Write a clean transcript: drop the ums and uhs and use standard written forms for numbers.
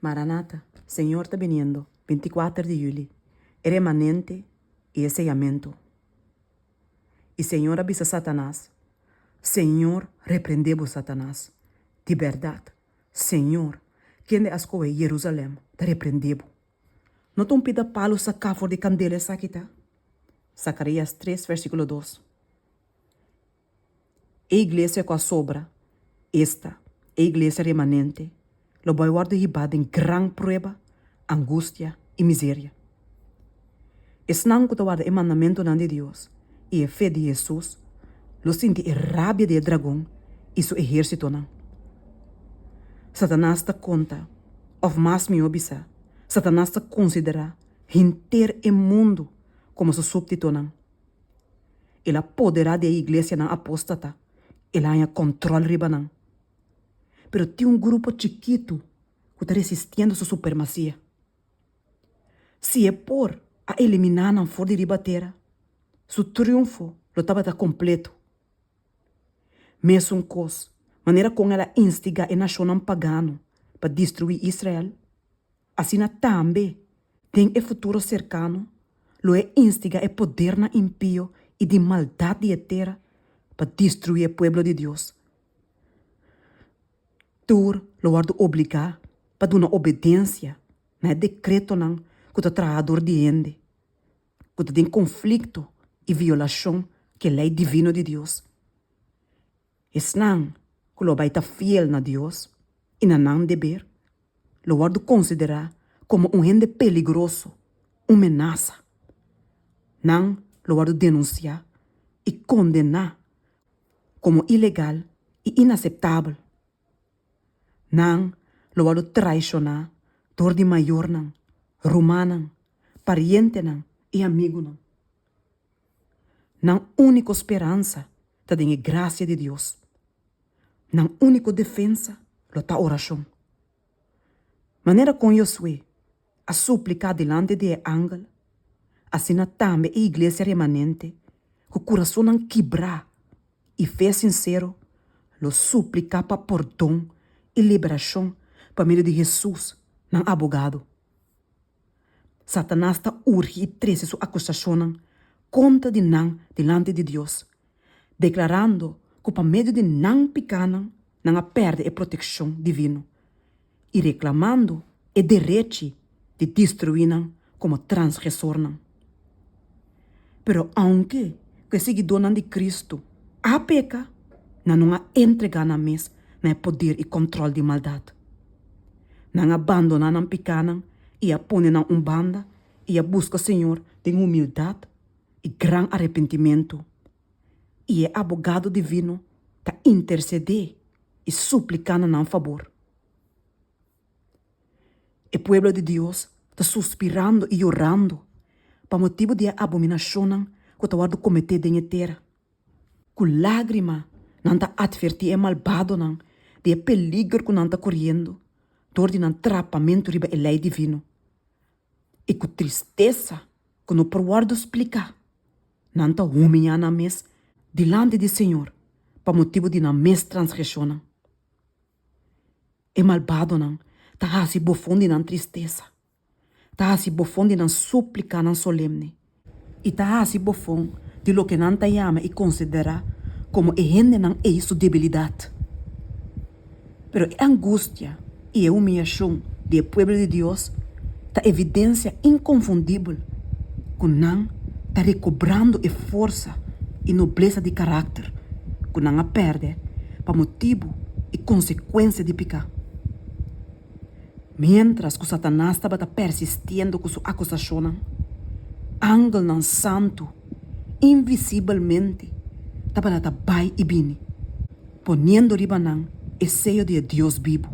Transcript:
Maranata, Señor está viniendo, 24 de julio. El remanente y el sellamento. Y Señor avisa a Satanás. Señor, repreendemos Satanás. De verdad, Señor, quem de asco é Jerusalém, te repreendemos. Não te pida palo sacar de candela saquita. Zacarias 3, versículo 2. A igreja com a sobra, esta, a igreja remanente, lo vai guardar ribada em gran prueba, angústia e miséria. Es não que guarda o mandamento de Deus e a fé de Jesus, lo sente a rabia do dragão e seu exército não. Satanás te conta, of mais me obisa, Satanás te considera inteiro o mundo como seu súbdito não. Ele apodera da igreja não apóstata, ele tem controle riba não. Pero tem grupo chiquito que está resistindo sua supremacia. Se é por a eliminar não for de ribatera, seu triunfo lo estava completo. Mesmo cos, maneira como ela instiga a nação pagano para destruir Israel, assim também tem o futuro cercano, lo é instiga o poder na impio e de maldade de terra para destruir o povo de Deus. Tur lo guardo obrigar para dar uma obediência na decreto não que o traidor de ende, que tem conflito e violação que é a lei divina de Deus. Es não que lo vai estar fiel na Deus e na não dever, lo guardo considerar como gente peligroso, uma ameaça. Não lo guardo denunciar e condenar como ilegal e inaceitável. Não lo guardo traicionar dor de maior não, romano, pariente não e amigo não. Não única esperança está em graça de Deus. Não única defesa está oração. Maneira como eu sou a suplicar delante de ángel, assim também a igreja remanente, que o coração não quebrar e fé sincero, lo suplicar para perdão e liberação para meio de Jesus, não abogado. Satanás está urge e trece sua acusação contra de não delante de Deus, declarando que para meio de não pecar não perde a proteção divina e reclamando o direito de destruir como transgressor. Pero aunque que seguidor de Cristo a peca, não a entregar na mesa na poder e controle de maldade. Não abandona não pecar e a põe na banda e a busca Senhor de humildade e gran arrependimento. E é abogado divino que intercede e suplicando em favor. O povo de Deus está suspirando e orando para motivo de abominação que está guardo cometer em terra. Com lágrima não está advertir malvado não de peligro que não está correndo, dor de não trapamento riba a lei divino. E com tristeza que não pode explicar, não está humilhando a mesa delante do Senhor para motivo de não mes transgressão. E malvado não está se bofundo na tristeza, está se bofundo na súplica não solene, e está se bofundo de lo que não te chama e considera como a gente não é sua debilidade. Pero a angústia e a humilhação do povo de Deus está evidência inconfundível que não está recobrando a força e nobreza de caráter que não a perde para motivo e consequência de pecar. Mientras que Satanás estava persistindo com sua acusação, ángel não santo, invisivelmente, estava vai e bine, ponendo riba não o sello de Deus vivo.